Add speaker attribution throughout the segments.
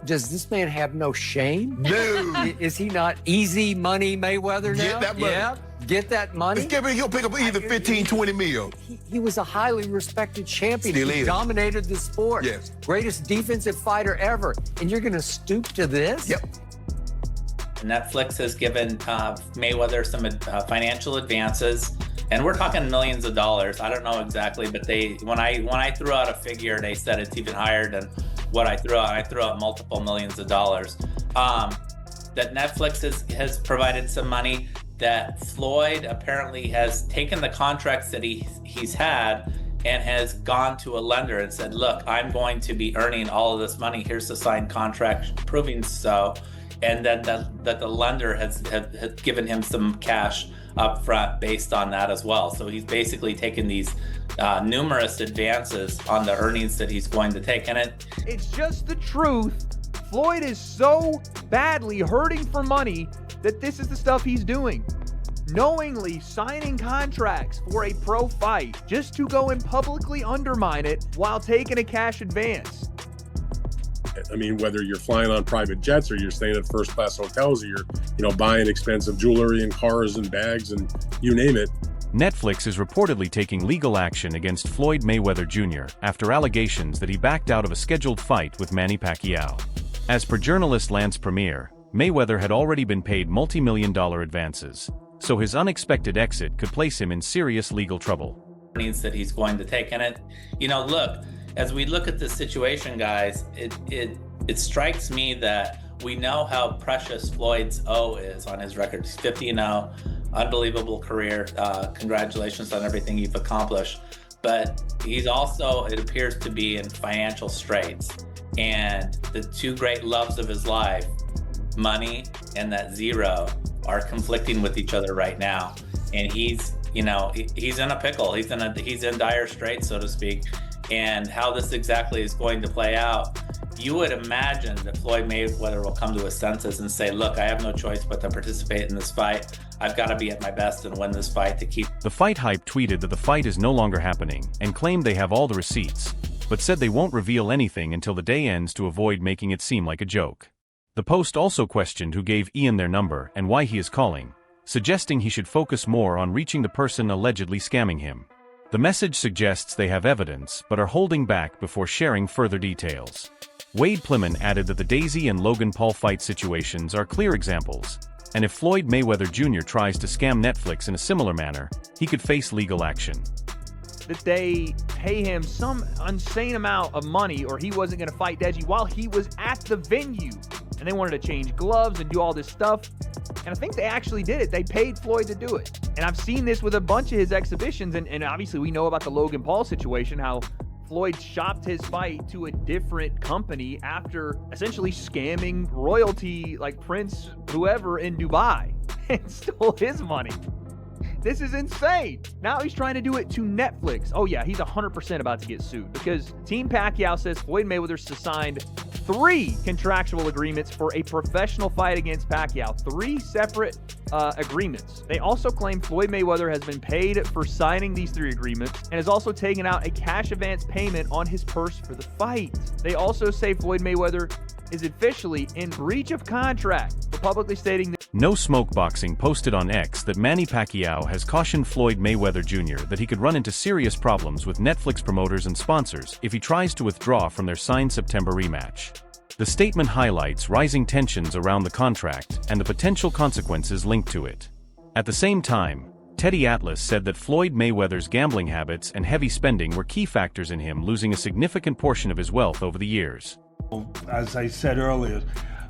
Speaker 1: Does this man have no shame?
Speaker 2: No.
Speaker 1: Is he not easy money Mayweather now?
Speaker 2: Get that money.
Speaker 1: Yeah, get that money.
Speaker 2: He'll pick up either 15, 20 mil.
Speaker 1: He was a highly respected champion.
Speaker 2: Still
Speaker 1: He
Speaker 2: is.
Speaker 1: dominated the sport.
Speaker 2: Yes.
Speaker 1: Greatest defensive fighter ever. And you're going to stoop to this?
Speaker 2: Yep.
Speaker 3: Netflix has given Mayweather some financial advances, and we're talking millions of dollars. I don't know exactly, but when I threw out a figure, they said it's even higher than what I threw out. I threw out multiple millions of dollars. That Netflix has provided some money. That Floyd apparently has taken the contracts that he's had and has gone to a lender and said, look, I'm going to be earning all of this money. Here's the signed contract proving so. And then that the lender has given him some cash up front based on that as well. So he's basically taken these numerous advances on the earnings that he's going to take. And
Speaker 4: it's just the truth. Floyd is so badly hurting for money that this is the stuff he's doing. Knowingly signing contracts for a pro fight just to go and publicly undermine it while taking a cash advance.
Speaker 5: I mean, whether you're flying on private jets or you're staying at first-class hotels or you're, buying expensive jewelry and cars and bags and you name it.
Speaker 6: Netflix is reportedly taking legal action against Floyd Mayweather Jr. after allegations that he backed out of a scheduled fight with Manny Pacquiao. As per journalist Lance Premier, Mayweather had already been paid multi-million-dollar advances, so his unexpected exit could place him in serious legal trouble.
Speaker 3: That he's going to take. And look, as we look at this situation, guys, it strikes me that we know how precious Floyd's O is on his record. He's 50-0, unbelievable career. Congratulations on everything you've accomplished. But he's also, it appears to be in financial straits. And the two great loves of his life, money and that zero, are conflicting with each other right now. And he's in a pickle. He's in dire straits, so to speak. And how this exactly is going to play out, you would imagine that Floyd Mayweather will come to his senses and say, look, I have no choice but to participate in this fight. I've got to be at my best and win this fight to keep.
Speaker 6: The Fight Hype tweeted that the fight is no longer happening and claimed they have all the receipts, but said they won't reveal anything until the day ends to avoid making it seem like a joke. The Post also questioned who gave Ian their number and why he is calling, suggesting he should focus more on reaching the person allegedly scamming him. The message suggests they have evidence but are holding back before sharing further details. Wade Pliman added that the Daisy and Logan Paul fight situations are clear examples, and if Floyd Mayweather Jr. tries to scam Netflix in a similar manner, he could face legal action.
Speaker 4: That they pay him some insane amount of money or he wasn't going to fight Deji while he was at the venue. And they wanted to change gloves and do all this stuff. And I think they actually did it. They paid Floyd to do it. And I've seen this with a bunch of his exhibitions. And obviously we know about the Logan Paul situation, how Floyd shopped his fight to a different company after essentially scamming royalty like Prince whoever in Dubai and stole his money. This is insane. Now he's trying to do it to Netflix. Oh yeah, he's 100% about to get sued because Team Pacquiao says Floyd Mayweather signed 3 contractual agreements for a professional fight against Pacquiao. 3 separate agreements. They also claim Floyd Mayweather has been paid for signing these 3 agreements and has also taken out a cash advance payment on his purse for the fight. They also say Floyd Mayweather is officially in breach of contract for publicly stating that
Speaker 6: No Smoke Boxing posted on X that Manny Pacquiao has cautioned Floyd Mayweather Jr. that he could run into serious problems with Netflix promoters and sponsors if he tries to withdraw from their signed September rematch. The statement highlights rising tensions around the contract and the potential consequences linked to it. At the same time, Teddy Atlas said that Floyd Mayweather's gambling habits and heavy spending were key factors in him losing a significant portion of his wealth over the years.
Speaker 7: As I said earlier,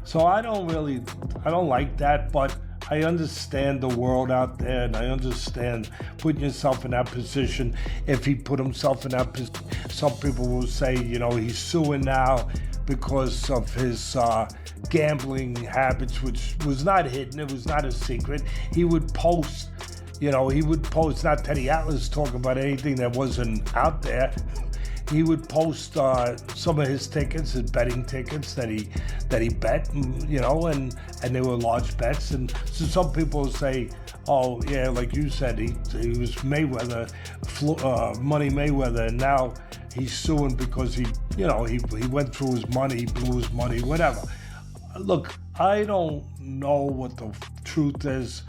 Speaker 7: so I don't like that, but I understand the world out there, and I understand putting yourself in that position. If he put himself in that position, some people will say, he's suing now because of his gambling habits, which was not hidden. It was not a secret. He would post, not Teddy Atlas talking about anything that wasn't out there. He would post some of his tickets, his betting tickets that he bet, and they were large bets. And so some people say, oh yeah, like you said, he was Mayweather, Money Mayweather, and now he's suing because he went through his money, he blew his money, whatever. Look, I don't know what the truth is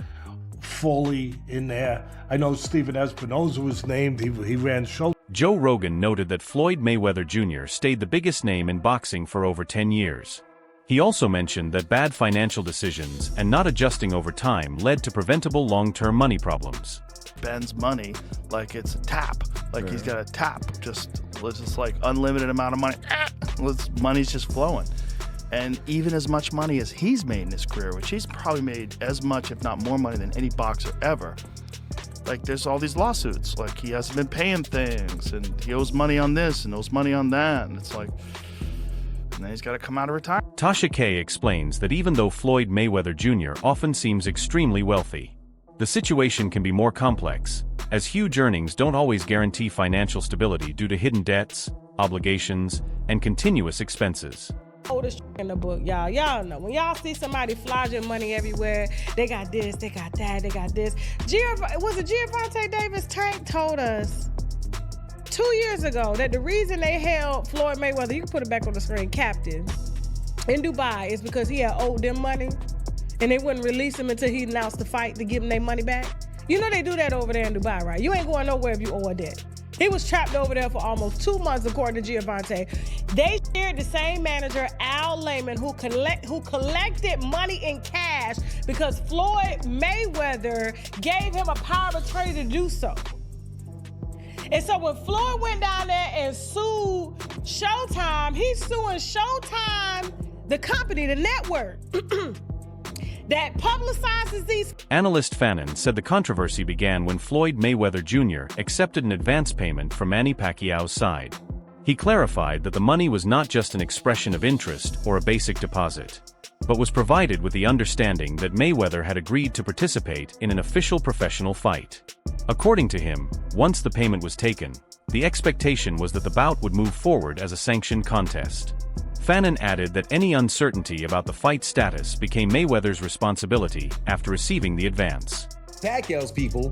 Speaker 7: fully in there. I know Stephen Espinoza was named. He ran shows.
Speaker 6: Joe Rogan noted that Floyd Mayweather Jr. stayed the biggest name in boxing for over 10 years. He also mentioned that bad financial decisions and not adjusting over time led to preventable long-term money problems.
Speaker 8: Spends money like it's a tap, like he's got a tap, just like unlimited amount of money. Money's just flowing. And even as much money as he's made in his career, which he's probably made as much, if not more money than any boxer ever. Like, there's all these lawsuits, like he hasn't been paying things, and he owes money on this and owes money on that, and it's like, and then he's got to come out of retirement.
Speaker 6: Tasha K explains that even though Floyd Mayweather Jr. often seems extremely wealthy, the situation can be more complex, as huge earnings don't always guarantee financial stability due to hidden debts, obligations, and continuous expenses.
Speaker 9: Oldest in the book, y'all know. When y'all see somebody flogging money everywhere, they got this, they got that, they got this. Was it Gervonta Davis? Tank told us 2 years ago that the reason they held Floyd Mayweather, you can put it back on the screen, captive in Dubai is because he had owed them money and they wouldn't release him until he announced the fight to give them their money back. You know they do that over there in Dubai, right? You ain't going nowhere if you owe a debt. He was trapped over there for almost 2 months, according to Gervonta. They shared the same manager, Al Layman, who collected money in cash because Floyd Mayweather gave him a power of attorney to do so. And so when Floyd went down there and sued Showtime, he's suing Showtime, the company, the network, that publicizes these.
Speaker 6: Analyst Fannin said the controversy began when Floyd Mayweather Jr. accepted an advance payment from Manny Pacquiao's side. He clarified that the money was not just an expression of interest or a basic deposit, but was provided with the understanding that Mayweather had agreed to participate in an official professional fight. According to him, once the payment was taken, the expectation was that the bout would move forward as a sanctioned contest. Fannin added that any uncertainty about the fight status became Mayweather's responsibility after receiving the advance.
Speaker 10: Pacquiao's people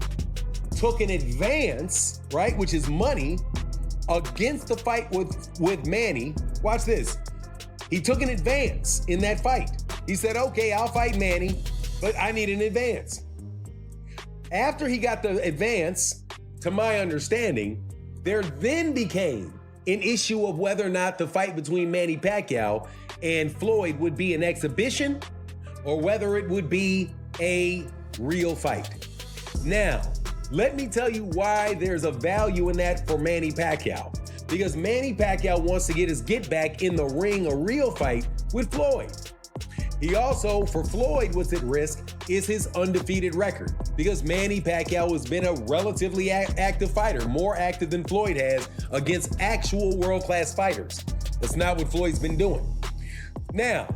Speaker 10: took an advance, right, which is money, against the fight with Manny. Watch this. He took an advance in that fight. He said, okay, I'll fight Manny, but I need an advance. After he got the advance, to my understanding, there then became an issue of whether or not the fight between Manny Pacquiao and Floyd would be an exhibition or whether it would be a real fight. Now, let me tell you why there's a value in that for Manny Pacquiao. Because Manny Pacquiao wants to get his get back in the ring, a real fight with Floyd. He also, for Floyd, what's at risk is his undefeated record. Because Manny Pacquiao has been a relatively active fighter, more active than Floyd has against actual world-class fighters. That's not what Floyd's been doing. Now,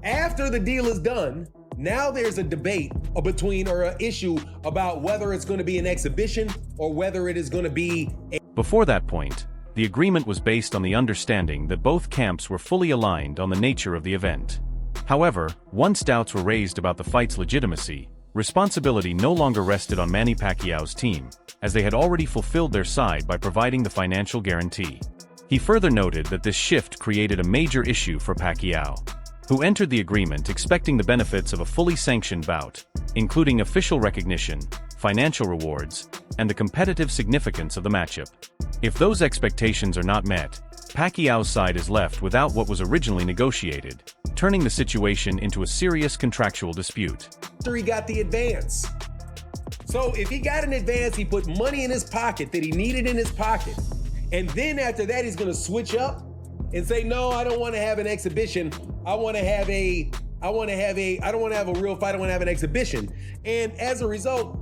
Speaker 10: after the deal is done, now there's a debate or an issue about whether it's going to be an exhibition or whether it is going to be a...
Speaker 6: Before that point, the agreement was based on the understanding that both camps were fully aligned on the nature of the event. However, once doubts were raised about the fight's legitimacy, responsibility no longer rested on Manny Pacquiao's team, as they had already fulfilled their side by providing the financial guarantee. He further noted that this shift created a major issue for Pacquiao, who entered the agreement expecting the benefits of a fully sanctioned bout, including official recognition, financial rewards, and the competitive significance of the matchup. If those expectations are not met, Pacquiao's side is left without what was originally negotiated, turning the situation into a serious contractual dispute.
Speaker 10: After he got the advance. So if he got an advance, he put money in his pocket that he needed in his pocket. And then after that, he's going to switch up and say, no, I don't want to have an exhibition. I don't want to have a real fight. I want to have an exhibition. And as a result,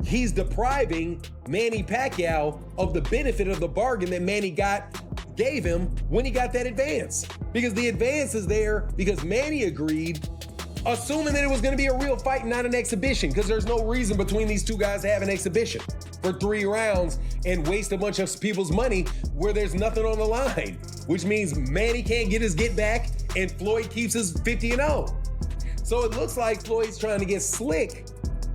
Speaker 10: he's depriving Manny Pacquiao of the benefit of the bargain that Manny gave him when he got that advance. Because the advance is there because Manny agreed, assuming that it was going to be a real fight and not an exhibition, because there's no reason between these two guys to have an exhibition for 3 rounds and waste a bunch of people's money where there's nothing on the line, which means Manny can't get his get back and Floyd keeps his 50-0. So it looks like Floyd's trying to get slick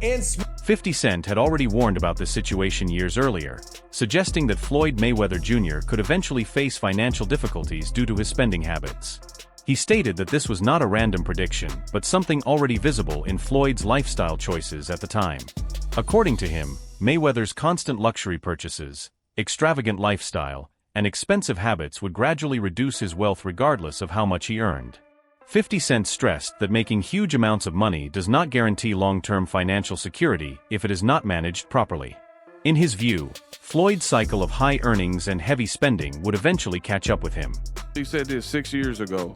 Speaker 10: and
Speaker 6: 50 Cent had already warned about this situation years earlier, suggesting that Floyd Mayweather Jr. could eventually face financial difficulties due to his spending habits. He stated that this was not a random prediction, but something already visible in Floyd's lifestyle choices at the time. According to him, Mayweather's constant luxury purchases, extravagant lifestyle, and expensive habits would gradually reduce his wealth regardless of how much he earned. 50 Cent stressed that making huge amounts of money does not guarantee long-term financial security if it is not managed properly. In his view, Floyd's cycle of high earnings and heavy spending would eventually catch up with him.
Speaker 11: He said this 6 years ago,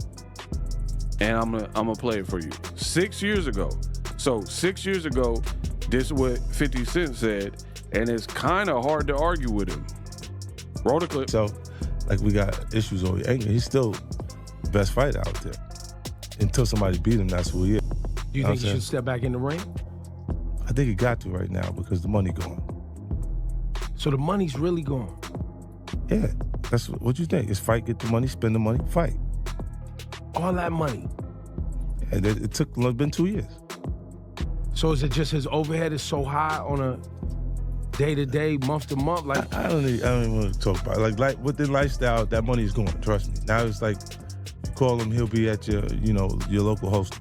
Speaker 11: and I'm gonna play it for you. 6 years ago. So 6 years ago, this is what 50 Cent said, and it's kind of hard to argue with him. Roll the clip.
Speaker 12: So, like, we got issues over here. He's still the best fighter out there. Until somebody beat him, that's who he is.
Speaker 10: Do you think he should step back in the ring?
Speaker 12: I think he got to right now because the money gone.
Speaker 10: So the money's really gone?
Speaker 12: Yeah, that's what you think. It's fight, get the money, spend the money, fight.
Speaker 10: All that money?
Speaker 12: And it took, been 2 years.
Speaker 10: So is it just his overhead is so high on a day-to-day, month-to-month? Like
Speaker 12: I don't even want to talk about it. Like with the lifestyle, that money is going, trust me. Now it's like, you call him, he'll be at your local host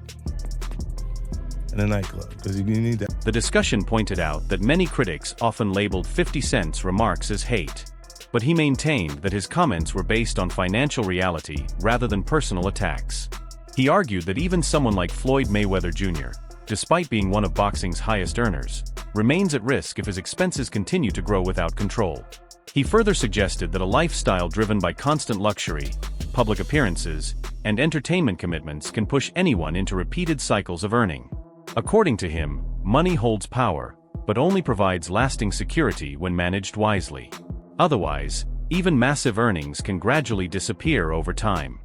Speaker 12: in a nightclub, because you need that.
Speaker 6: The discussion pointed out that many critics often labeled 50 Cent's remarks as hate, but he maintained that his comments were based on financial reality rather than personal attacks. He argued that even someone like Floyd Mayweather Jr., despite being one of boxing's highest earners, remains at risk if his expenses continue to grow without control. He further suggested that a lifestyle driven by constant luxury, public appearances, and entertainment commitments can push anyone into repeated cycles of earning. According to him, money holds power, but only provides lasting security when managed wisely. Otherwise, even massive earnings can gradually disappear over time.